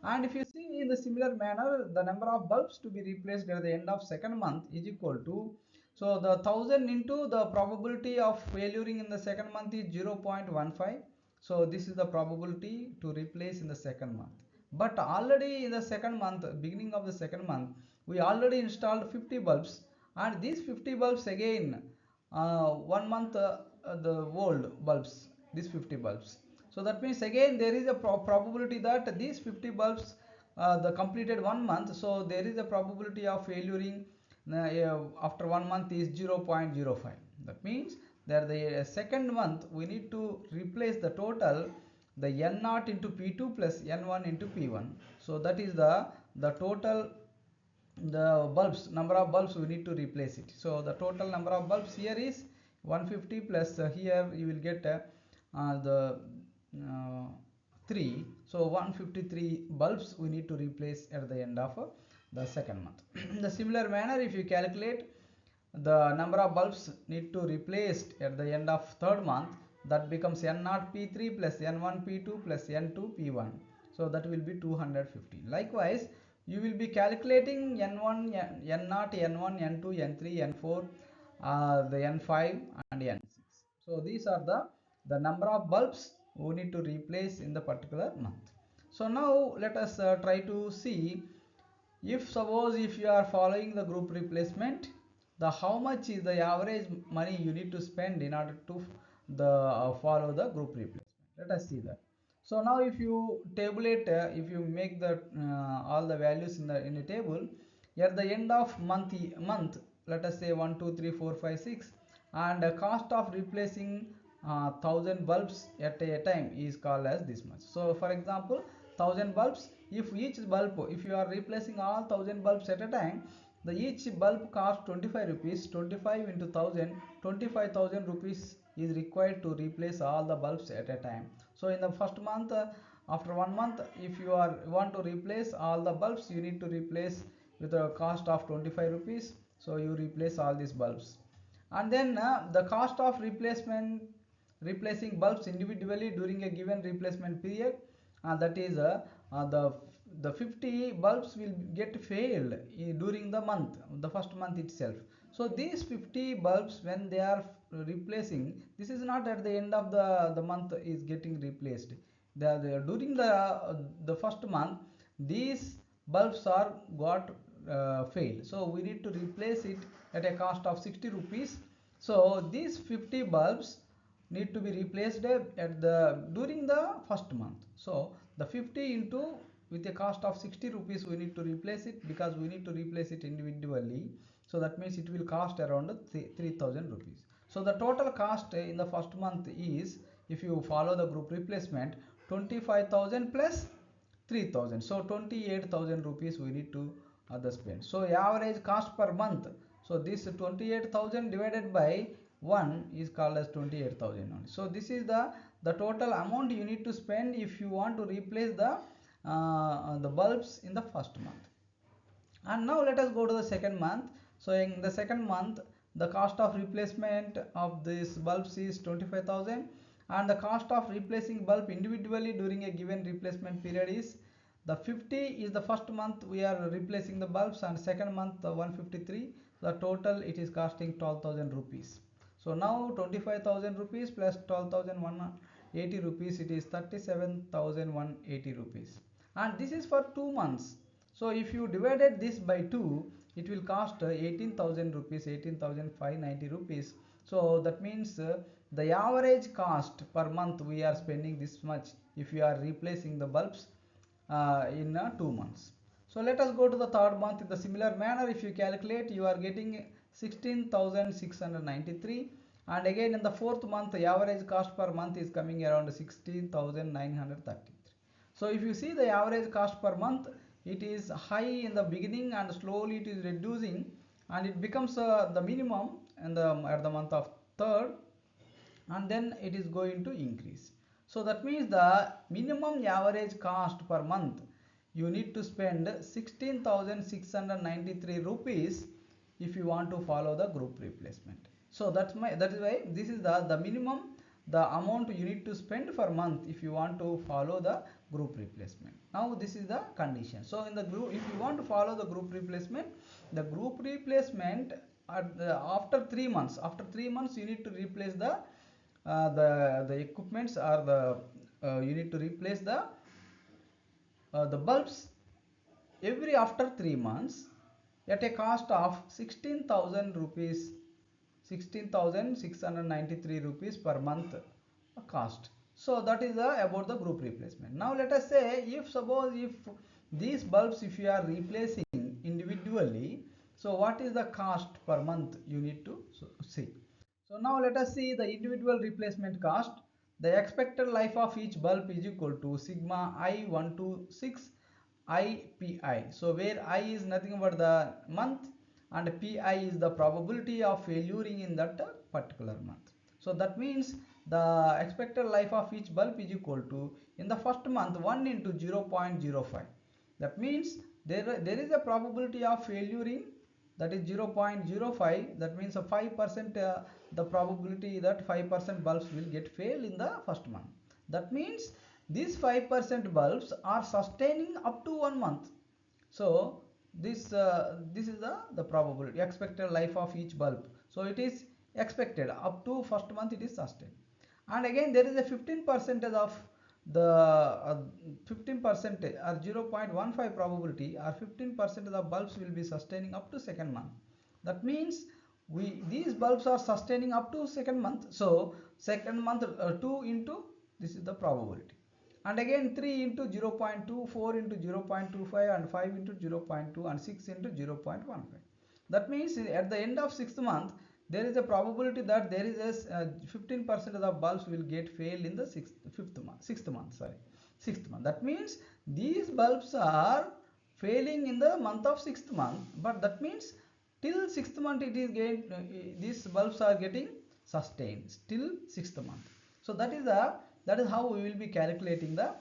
And if you see in the similar manner, the number of bulbs to be replaced at the end of second month is equal to, so the 1000 into the probability of failuring in the second month is 0.15. So this is the probability to replace in the second month. But already in the second month, beginning of the second month, we already installed 50 bulbs, and these 50 bulbs again 1 month the old bulbs, these 50 bulbs. So that means again there is a probability that these 50 bulbs the completed 1 month, so there is a probability of failuring after 1 month is 0.05. That means that the second month we need to replace the total, the n0 into p2 plus n1 into p1. So that is the total, the bulbs, number of bulbs we need to replace it. So the total number of bulbs here is 150 plus here you will get the uh, 3. So 153 bulbs we need to replace at the end of the second month. In the similar manner, if you calculate the number of bulbs need to replaced at the end of third month, that becomes n0 p3 plus n1 p2 plus n2 p1. So that will be 215. Likewise, you will be calculating n1, n0, n1, n2, n3, n4, the n5 and n6. So these are the number of bulbs we need to replace in the particular month. So now let us try to see, if suppose if you are following the group replacement, the how much is the average money you need to spend in order to the follow the group replacement. Let us see that. So now if you tabulate, if you make the all the values in a table, at the end of month, let us say 1 2 3 4 5 6, and the cost of replacing 1000 bulbs at a time is called as this much. So for example, 1000 bulbs, if each bulb, if you are replacing all 1000 bulbs at a time, the each bulb cost 25 rupees. 25 into 1000, 25,000 rupees is required to replace all the bulbs at a time. So in the first month, after 1 month, if you want to replace all the bulbs, you need to replace with a cost of 25 rupees. So you replace all these bulbs, and then the cost of replacing bulbs individually during a given replacement period, that is the 50 bulbs will get failed during the month, the first month itself. So these 50 bulbs, when they are replacing, this is not at the end of the month is getting replaced. During the first month, these bulbs are got failed, so we need to replace it at a cost of 60 rupees. So these 50 bulbs need to be replaced at the during the first month. So the 50 into with a cost of 60 rupees we need to replace it, because we need to replace it individually. So that means it will cost around 3000 rupees. So the total cost in the first month is, if you follow the group replacement, 25,000 plus 3000, so 28,000 rupees we need to spend. So average cost per month, so this 28,000 divided by 1 is called as 28,000 only. So this is the total amount you need to spend if you want to replace the bulbs in the first month. And now let us go to the second month. So in the second month, the cost of replacement of these bulbs is 25,000, and the cost of replacing bulb individually during a given replacement period is the 50 is the first month we are replacing the bulbs, and second month the 153. The total it is costing 12,000 rupees. So now 25,000 rupees plus 12,180 rupees, it is 37,180 rupees, and this is for 2 months. So if you divided this by 2, it will cost 18,000 rupees, 18,590 rupees. So that means the average cost per month we are spending this much if you are replacing the bulbs in 2 months. So let us go to the third month in the similar manner. If you calculate, you are getting 16,693, and again in the fourth month, the average cost per month is coming around 16,933. So if you see the average cost per month, it is high in the beginning and slowly it is reducing, and it becomes the minimum in the at the month of third, and then it is going to increase. So that means the minimum average cost per month, you need to spend 16,693 rupees if you want to follow the group replacement. So that is why this is the minimum, the amount you need to spend per month if you want to follow the group replacement. Now this is the condition. So in the group, if you want to follow the group replacement, after 3 months, you need to replace the equipments, or you need to replace the bulbs every after 3 months at a cost of 16,000 rupees, 16,693 rupees per month cost. So that is about the group replacement. Now let us say, if suppose if these bulbs, if you are replacing individually, so what is the cost per month you need to see. So now let us see the individual replacement cost. The expected life of each bulb is equal to sigma I126 IPI. So where I is nothing but the month, and PI is the probability of failuring in that particular month. So that means the expected life of each bulb is equal to, in the first month, 1 into 0.05. That means there is a probability of failuring, that is 0.05. That means a 5%, the probability that 5% bulbs will get fail in the first month. That means these 5% bulbs are sustaining up to 1 month. So this is the probability, expected life of each bulb. So it is expected up to first month it is sustained. And again there is a 15% of the 15% or 0.15 probability, or 15% of the bulbs will be sustaining up to second month. That means these bulbs are sustaining up to second month. So second month, 2 into, this is the probability, and again 3 into 0.2, 4 into 0.25, and 5 into 0.2, and 6 into 0.15. That means at the end of sixth month, there is a probability that there is a 15% of the bulbs will get fail in the sixth month. That means these bulbs are failing in the month of sixth month, but that means till sixth month it is these bulbs are getting sustained till sixth month. So that is how we will be calculating the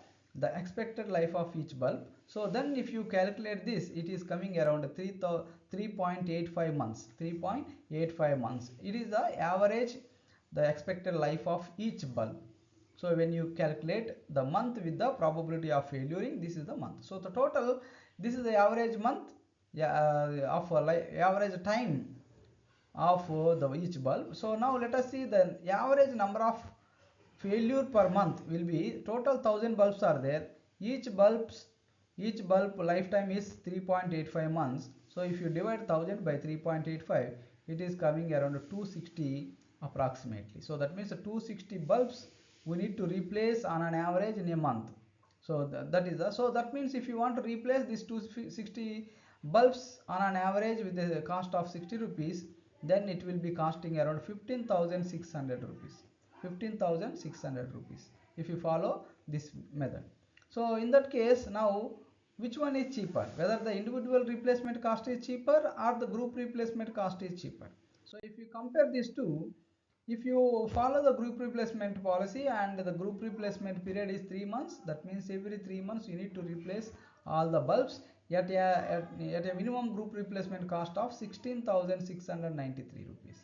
expected life of each bulb. So then if you calculate this, it is coming around 3.85 months. 3.85 months, it is the average, the expected life of each bulb. So when you calculate the month with the probability of failuring, this is the month. So the total, this is the average month, of average time of the each bulb. So now let us see the average number of failure per month will be, total 1000 bulbs are there. Each bulb lifetime is 3.85 months. So if you divide 1000 by 3.85, it is coming around 260 approximately. So that means 260 bulbs we need to replace on an average in a month. So that means if you want to replace these 260 bulbs on an average with a cost of 60 rupees, then it will be costing around 15,600 rupees. 15,600 rupees if you follow this method. So in that case, now which one is cheaper, whether the individual replacement cost is cheaper or the group replacement cost is cheaper? So if you compare these two, if you follow the group replacement policy and the group replacement period is 3 months, that means every 3 months you need to replace all the bulbs at a minimum group replacement cost of 16,693 rupees.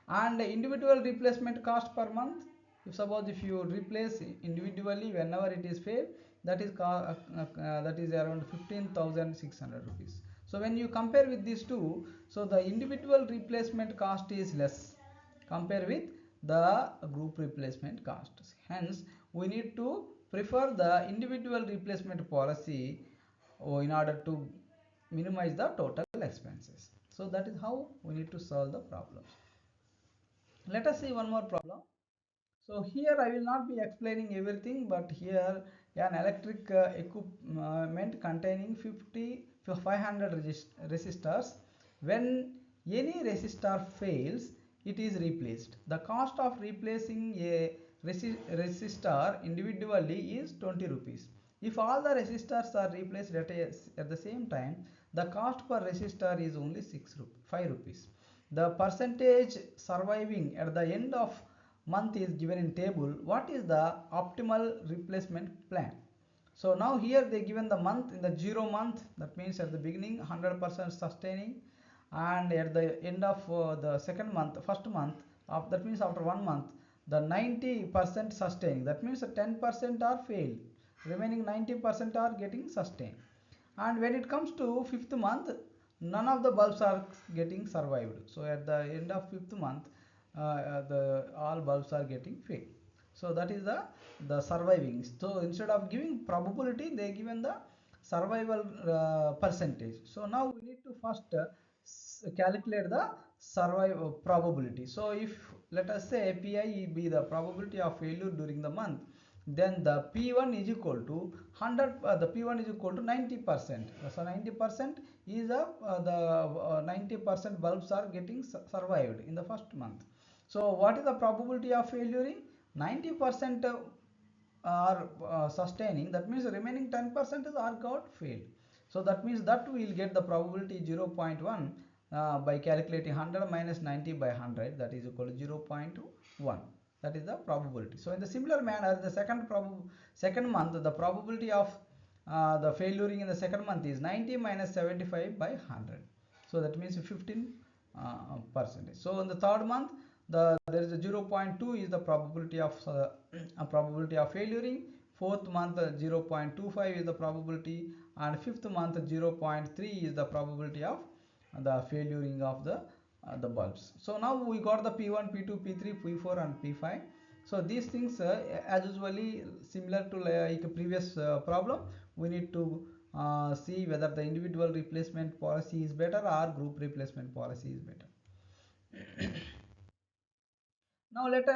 And individual replacement cost per month, if you replace individually whenever it is failed, that is around 15,600 rupees. So when you compare with these two, so the individual replacement cost is less compare with the group replacement cost. Hence we need to prefer the individual replacement policy in order to minimize the total expenses. So that is how we need to solve the problems. Let us see one more problem. So here I will not be explaining everything, but here an electric equipment containing 50 to 500 resistors. When any resistor fails, it is replaced. The cost of replacing a resistor individually is 20 rupees. If all the resistors are replaced at the same time, the cost per resistor is only 5 rupees. The percentage surviving at the end of month is given in table. What is the optimal replacement plan? So now here they given the month in the 0 month, that means at the beginning 100% sustaining, and at the end of the second month, first month of, that means after 1 month, the 90% sustaining, that means 10% are failed, remaining 90% are getting sustained. And when it comes to fifth month, none of the bulbs are getting survived. So at the end of fifth month, the all bulbs are getting failed. So that is the surviving. So instead of giving probability, they given the survival percentage. So now we need to first calculate the survival probability. So if let us say pi be the probability of failure during the month, then the p1 is equal to 100, the p1 is equal to 90%. So 90% is the 90% bulbs are getting survived in the first month. So what is the probability of failure? 90% are sustaining, that means remaining 10% is are got failed. So that means that we will get the probability 0.1 by calculating 100 minus 90 by 100, that is equal to 0.1. That is the probability. So in the similar manner, the second month, the probability of the failuring in the second month is 90 minus 75 by 100. So that means 15 percentage. So in the third month, there is a 0.2 is the probability of failuring. Fourth month 0.25 is the probability, and fifth month 0.3 is the probability of the failuring of the bulbs. So now we got the P1, P2, P3, P4 and P5. So these things as usually similar to like previous problem, we need to see whether the individual replacement policy is better or group replacement policy is better. Now let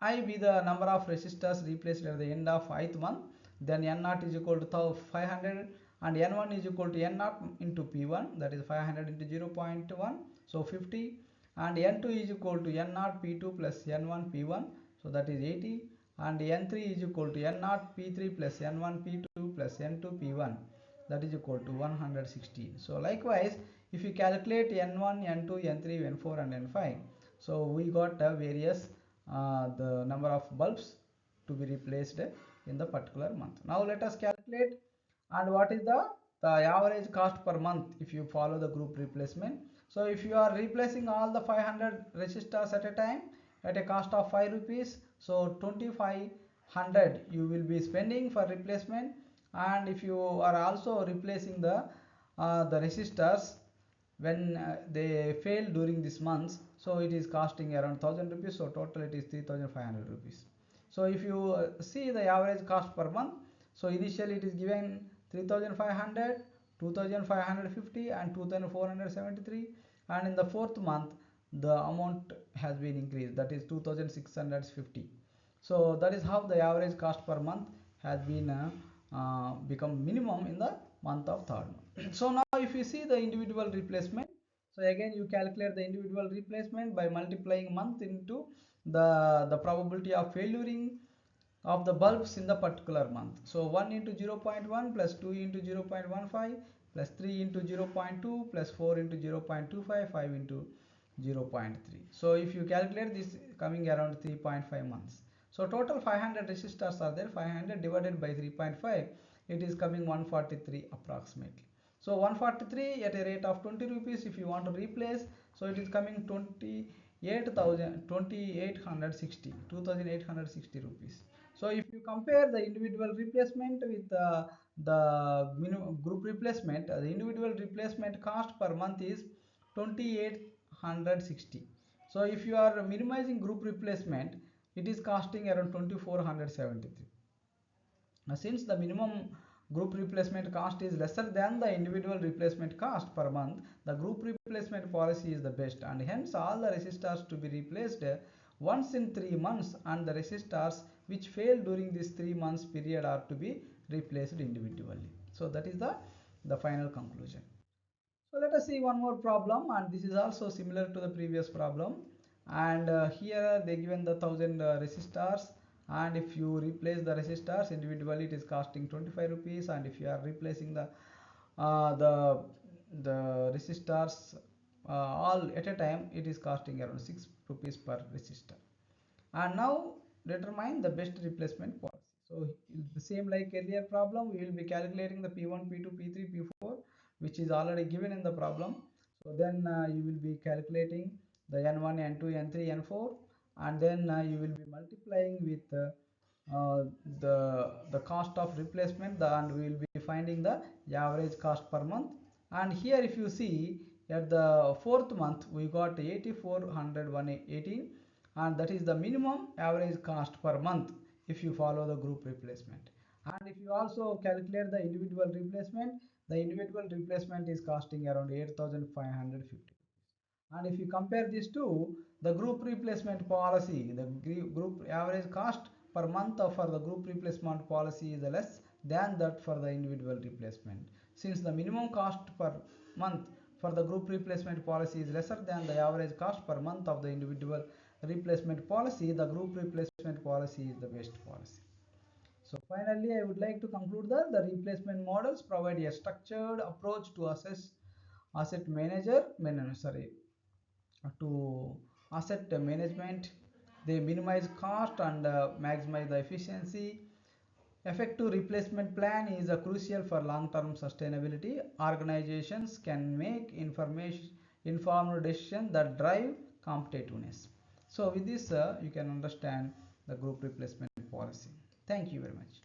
I be the number of resistors replaced at the end of ith month. Then n0 is equal to 500, and n1 is equal to n0 into p1, that is 500 into 0.1, so 50, and n2 is equal to n0 p2 plus n1 p1, so that is 80, and n3 is equal to n0 p3 plus n1 p2 plus n2 p1, that is equal to 116. So likewise, if you calculate n1, n2, n3, n4 and n5, so we got various the number of bulbs to be replaced in the particular month. Now let us calculate, and what is the average cost per month if you follow the group replacement. So if you are replacing all the 500 resistors at a time at a cost of 5 rupees, so 2500 you will be spending for replacement. And if you are also replacing the resistors when they fail during this month, so it is costing around 1000 rupees, so total it is 3500 rupees. So if you see the average cost per month, so initially it is given 3500, 2550 and 2473, and in the fourth month the amount has been increased, that is 2650. So that is how the average cost per month has been become minimum in the month of third month. So now if you see the individual replacement, so again you calculate the individual replacement by multiplying month into the probability of failuring of the bulbs in the particular month. So 1 into 0.1 plus 2 into 0.15 plus 3 into 0.2 plus 4 into 0.25, 5 into 0.3. So if you calculate this, coming around 3.5 months. So total 500 resistors are there. 500 divided by 3.5, it is coming 143 approximately. So 143 at a rate of 20 rupees if you want to replace, so it is coming 2860 rupees. So if you compare the individual replacement with the group replacement, the individual replacement cost per month is 2860. So if you are minimizing group replacement, it is costing around 2473. Now since the minimum group replacement cost is lesser than the individual replacement cost per month, the group replacement policy is the best, and hence all the resistors to be replaced once in 3 months, and the resistors which fail during this 3 months period are to be replaced individually. So that is the final conclusion. So let us see one more problem, and this is also similar to the previous problem. And here they given the 1000 resistors, and if you replace the resistors individually, it is costing 25 rupees, and if you are replacing uh, the the resistors all at a time, it is costing around 6 rupees per resistor. And now determine the best replacement policy. So the same like earlier problem, we will be calculating the P1, P2, P3, P4, which is already given in the problem. So then you will be calculating the N1, N2, N3, N4, and then you will be multiplying with the cost of replacement, and we will be finding the average cost per month. And here if you see, at the fourth month we got 8418, and that is the minimum average cost per month if you follow the group replacement. And if you also calculate the individual replacement, the individual replacement is costing around 8550. And if you compare this to the group replacement policy, the group average cost per month for the group replacement policy is less than that for the individual replacement. Since the minimum cost per month for the group replacement policy is lesser than the average cost per month of the individual replacement policy, the group replacement policy is the best policy. So finally, I would like to conclude that the replacement models provide a structured approach to assess asset manager, sorry, to asset management. They minimize cost and maximize the efficiency. Effective replacement plan is crucial for long-term sustainability. Organizations can make informed decisions that drive competitiveness. So with this, you can understand the group replacement policy. Thank you very much.